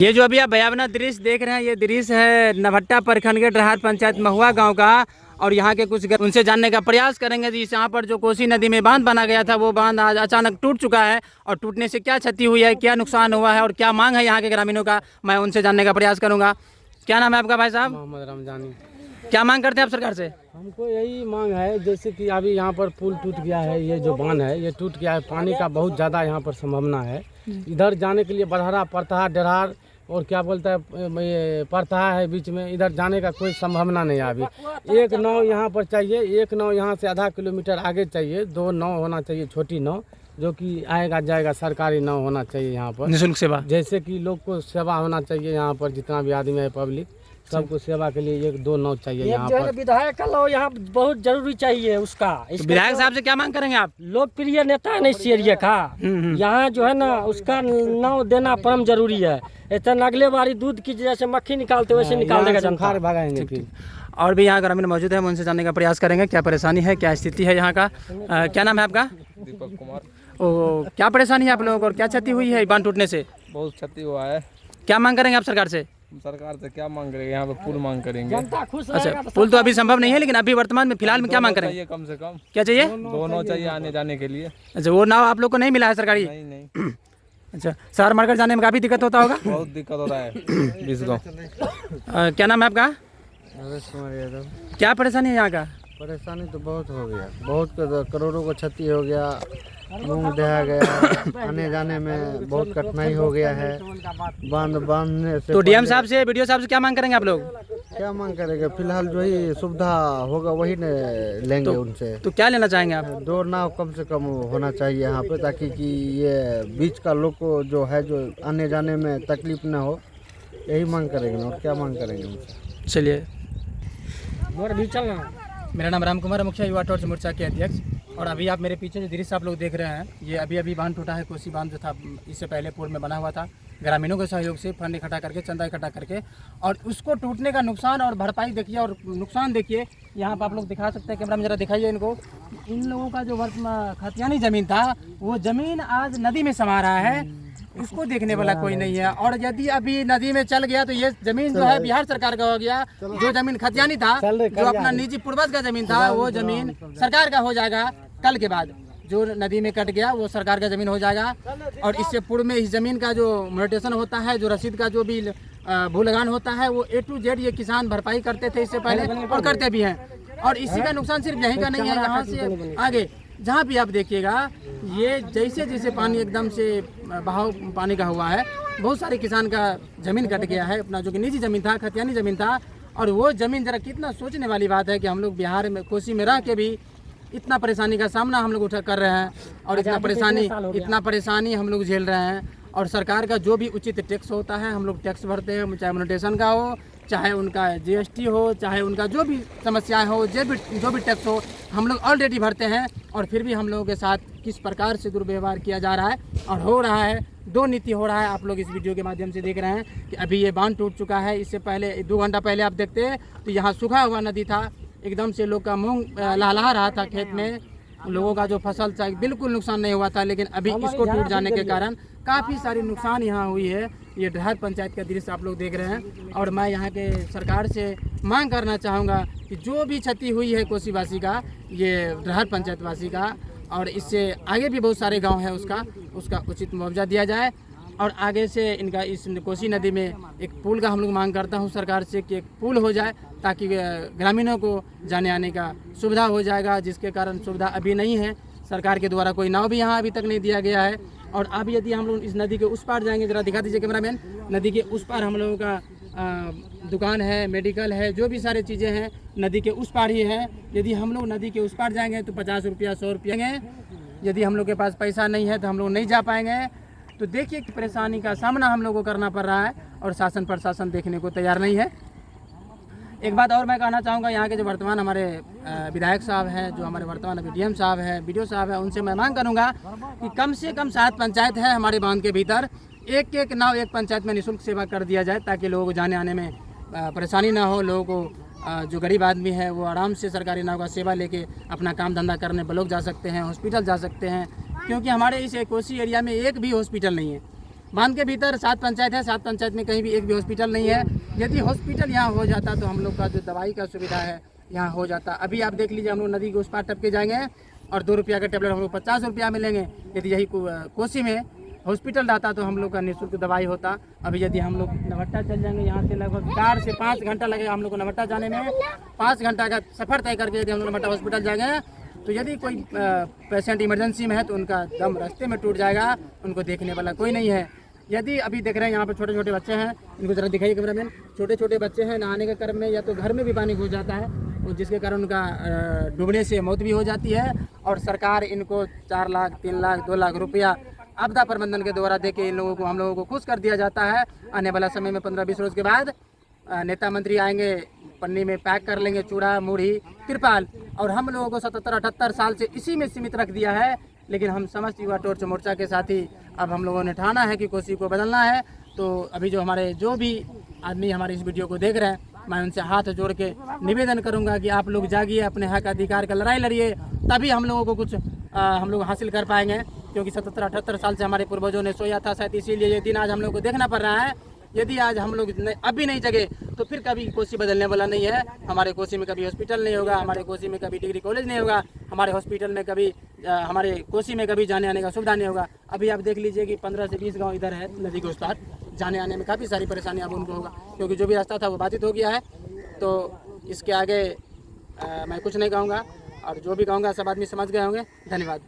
ये जो अभी आप भयावना दृश्य देख रहे हैं, ये दृश्य है नवहट्टा प्रखंड के डरहार पंचायत महुआ गांव का। और यहाँ के कुछ उनसे जानने का प्रयास करेंगे जिस यहाँ पर जो कोसी नदी में बांध बना गया था वो बांध आज अचानक टूट चुका है और टूटने से क्या क्षति हुई है, क्या नुकसान हुआ है और क्या मांग है यहाँ के ग्रामीणों का, मैं उनसे जानने का प्रयास करूँगा। क्या नाम है आपका भाई साहब? मोहम्मद रमजानी। क्या मांग करते हैं आप सरकार से? हमको यही मांग है, जैसे कि अभी यहाँ पर पुल टूट गया है, ये जो बांध है ये टूट गया है, पानी का बहुत ज़्यादा यहाँ पर संभावना है। इधर जाने के लिए बड़हरा परतहा डरहार और क्या बोलता है ये परतहा है बीच में, इधर जाने का कोई संभावना नहीं है अभी। एक नाव यहाँ पर चाहिए, एक नाव यहाँ से आधा किलोमीटर आगे चाहिए, 2 नाव होना चाहिए, छोटी नाव जो कि आएगा जाएगा, सरकारी नाव होना चाहिए यहाँ पर निःशुल्क सेवा, जैसे कि लोग को सेवा होना चाहिए। यहाँ पर जितना भी आदमी है पब्लिक सबको सेवा के लिए 1-2 नाव चाहिए यहाँ पर। विधायक का नाव यहाँ बहुत जरूरी चाहिए उसका। तो विधायक साहब से क्या मांग करेंगे आप? लोकप्रिय नेता है ना इस एरिया का, यहाँ जो है ना उसका नाव देना परम जरूरी है। इतना अगले बारी दूध की जैसे मक्खी निकालते वैसे निकाल देगा जनता। भगाएंगे फिर। और भी यहाँ ग्रामीण मौजूद है, हम उनसे जानने का प्रयास करेंगे क्या परेशानी है, क्या स्थिति है यहाँ का। क्या नाम है आपका? दीपक कुमार। ओ, क्या परेशानी है आप लोगों को और क्या क्षति हुई है बांध टूटने से? बहुत क्षति हुआ है। क्या मांग करेंगे आप सरकार से? सरकार से क्या मांग करेंगे? यहाँ पे पुल मांग करेंगे। जनता खुश अच्छा, पुल तो अभी संभव नहीं है, लेकिन अभी वर्तमान में फिलहाल में क्या मांग करेंगे? कम से कम क्या चाहिए? 2 नाव चाहिए आने जाने के लिए। अच्छा, वो नाव आप लोग को नहीं मिला है सरकारी? नहीं। अच्छा, शहर मार्केट जाने में काफ़ी दिक्कत होता होगा? बहुत दिक्कत हो रहा है बिसगांव। क्या नाम है आपका? नरेश कुमार यादव। क्या परेशानी है यहाँ का? परेशानी तो बहुत हो गया, बहुत करोड़ों को क्षति हो गया, मूंग दहा गया, आने जाने में बहुत कठिनाई हो गया है बांधने से। तो डीएम साहब से, बीडीओ साहब से क्या मांग करेंगे आप लोग? क्या मांग करेंगे? फिलहाल जो ही सुविधा होगा वही न लेंगे उनसे। तो क्या लेना चाहेंगे आप? 2 नाव कम से कम होना चाहिए यहाँ पे, ताकि कि ये बीच का लोग को जो है जो आने जाने में तकलीफ न हो, यही मांग करेंगे और क्या मांग करेंगे उनसे। चलिए, भी चलना। मेरा नाम राम कुमार, मुखिया युवा टॉर्च मोर्चा के अध्यक्ष। और अभी आप मेरे पीछे जो दृश्य आप लोग देख रहे हैं, ये अभी बांध टूटा है। कोसी बांध जो था इससे पहले पूर्व में बना हुआ था, ग्रामीणों के सहयोग से फंड इकट्ठा करके, चंदा इकट्ठा करके, और उसको टूटने का नुकसान और भरपाई देखिए और नुकसान देखिए। यहाँ पर आप लोग दिखा सकते हैं, कैमरा में जरा दिखाइए इनको। इन लोगों का जो खतियानी ज़मीन था वो ज़मीन आज नदी में समा रहा है, उसको देखने वाला कोई नहीं है। और यदि अभी नदी में चल गया तो ये जमीन जो है बिहार सरकार का हो गया। जो जमीन खतियानी था, जो अपना निजी पूर्वज का जमीन था, वो जमीन सरकार का हो जाएगा कल के बाद। जो नदी में कट गया वो सरकार का जमीन हो जाएगा। और इससे पूर्व में इस जमीन का जो मोनेटेशन होता है, जो रसीद का जो भी भू लगान होता है, वो A to Z ये किसान भरपाई करते थे इससे पहले और करते भी हैं। और इसी का नुकसान सिर्फ यहीं का नहीं है, यहाँ से आगे जहाँ भी आप देखिएगा, ये जैसे जैसे पानी एकदम से बहाव पानी का हुआ है, बहुत सारे किसान का ज़मीन कट गया है, अपना जो कि निजी ज़मीन था, खतियानी ज़मीन था। और वो ज़मीन ज़रा कितना सोचने वाली बात है कि हम लोग बिहार में कोसी में रह के भी इतना परेशानी का सामना हम लोग उठा कर रहे हैं और इतना परेशानी हम लोग झेल रहे हैं। और सरकार का जो भी उचित टैक्स होता है हम लोग टैक्स भरते हैं, चाहे मोनेटेशन का हो, चाहे उनका GST हो, चाहे उनका जो भी समस्याएं हो, जो भी टैक्स हो, हम लोग ऑलरेडी भरते हैं। और फिर भी हम लोगों के साथ किस प्रकार से दुर्व्यवहार किया जा रहा है और हो रहा है, 2 नीति हो रहा है। आप लोग इस वीडियो के माध्यम से देख रहे हैं कि अभी ये बांध टूट चुका है। इससे पहले 2 घंटा पहले आप देखते तो यहाँ सूखा हुआ नदी था, एकदम से लोग का मूंग लहलहा रहा था खेत में, लोगों का जो फसल था बिल्कुल नुकसान नहीं हुआ था। लेकिन अभी इसको टूट जाने के कारण काफ़ी सारी नुकसान यहाँ हुई है। ये डरहार पंचायत का दृश्य आप लोग देख रहे हैं। और मैं यहाँ के सरकार से मांग करना चाहूँगा कि जो भी क्षति हुई है कोसीवासी का, ये डरहार पंचायत वासी का, और इससे आगे भी बहुत सारे गांव है, उसका उचित मुआवजा दिया जाए। और आगे से इनका इस कोसी नदी में एक पुल का हम लोग मांग करता हूँ सरकार से कि एक पुल हो जाए, ताकि ग्रामीणों को जाने आने का सुविधा हो जाएगा, जिसके कारण सुविधा अभी नहीं है। सरकार के द्वारा कोई नाव भी यहाँ अभी तक नहीं दिया गया है। और अब यदि हम लोग इस नदी के उस पार जाएंगे, जरा दिखा दीजिए कैमरामैन, नदी के उस पार हम लोगों का दुकान है, मेडिकल है, जो भी सारी चीज़ें हैं नदी के उस पार ही है। यदि हम लोग नदी के उस पार जाएंगे तो 50 रुपया 100 रुपया, यदि हम लोग के पास पैसा नहीं है तो हम लोग नहीं जा पाएंगे। तो देखिए कि परेशानी का सामना हम लोग को करना पड़ रहा है और शासन प्रशासन देखने को तैयार नहीं है। एक बात और मैं कहना चाहूँगा, यहाँ के जो वर्तमान हमारे विधायक साहब हैं, जो हमारे वर्तमान अभी डीएम साहब हैं, बीडीओ साहब हैं, उनसे मैं मांग करूँगा कि कम से कम 7 पंचायत है हमारे बांध के भीतर, एक नाव एक पंचायत में निःशुल्क सेवा कर दिया जाए, ताकि लोगों को जाने आने में परेशानी ना हो। लोगों को जो गरीब आदमी है वो आराम से सरकारी नाव का सेवा लेके अपना काम धंधा करने ब्लॉक जा सकते हैं, हॉस्पिटल जा सकते हैं। क्योंकि हमारे इस कोसी एरिया में एक भी हॉस्पिटल नहीं है। बांध के भीतर 7 पंचायत है, 7 पंचायत में कहीं भी एक भी हॉस्पिटल नहीं है। यदि हॉस्पिटल यहाँ हो जाता तो हम लोग का जो दवाई का सुविधा है यहाँ हो जाता। अभी आप देख लीजिए, हम लोग नदी के उस पार टपके जाएंगे और 2 रुपया का टेबलेट हम लोग 50 रुपया में लेंगे। यदि यही कोसी में हॉस्पिटल रहता तो हम लोग का निःशुल्क दवाई होता। अभी यदि हम लोग नवट्टा चल जाएंगे, यहाँ से लगभग 4 से 5 घंटा लगेगा हम लोग को नवट्टा जाने में। 5 घंटा का सफ़र तय करके यदि हम लोग नवट्टा हॉस्पिटल जाएंगे तो यदि कोई पेशेंट इमरजेंसी में है तो उनका दम रास्ते में टूट जाएगा, उनको देखने वाला कोई नहीं है। यदि अभी देख रहे हैं यहाँ पर छोटे छोटे बच्चे हैं, इनको ज़रा दिखाइए कैमरामैन। छोटे छोटे बच्चे हैं, नहाने के क्रम में या तो घर में भी पानी घुस जाता है और जिसके कारण उनका डूबने से मौत भी हो जाती है। और सरकार इनको 4 लाख 3 लाख 2 लाख रुपया आपदा प्रबंधन के द्वारा दे के इन लोगों को हम लोगों को खुश कर दिया जाता है। आने वाला समय में 15-20 रोज के बाद नेता मंत्री आएंगे, पन्नी में पैक कर लेंगे चूड़ा मूढ़ी तिरपाल, और हम लोगों को 77-78 साल से इसी में सीमित रख दिया है। लेकिन हम समस्त युवा टॉर्च मोर्चा के साथी अब हम लोगों ने ठाना है कि कोसी को बदलना है। तो अभी जो हमारे जो भी आदमी हमारे इस वीडियो को देख रहे हैं, मैं उनसे हाथ जोड़ के निवेदन करूंगा कि आप लोग जागिए, अपने हक अधिकार का लड़ाई लड़िए, तभी हम लोगों को कुछ हम लोग हासिल कर पाएंगे। क्योंकि 77-78 साल से हमारे पूर्वजों ने सोया था शायद, इसीलिए ये दिन आज हम लोग को देखना पड़ रहा है। यदि आज हम लोग अभी नहीं जगे तो फिर कभी कोसी बदलने वाला नहीं है। हमारे कोसी में कभी हॉस्पिटल नहीं होगा, हमारे कोसी में कभी डिग्री कॉलेज नहीं होगा, हमारे हॉस्पिटल में कभी हमारे कोसी में कभी जाने आने का सुविधा नहीं होगा। अभी आप देख लीजिए कि 15 से 20 गांव इधर है नदी के उस पार, जाने आने में काफ़ी सारी परेशानी अब उनको होगा, क्योंकि जो भी रास्ता था वो बाधित हो गया है। तो इसके आगे मैं कुछ नहीं कहूँगा, और जो भी कहूँगा सब आदमी समझ गए होंगे। धन्यवाद।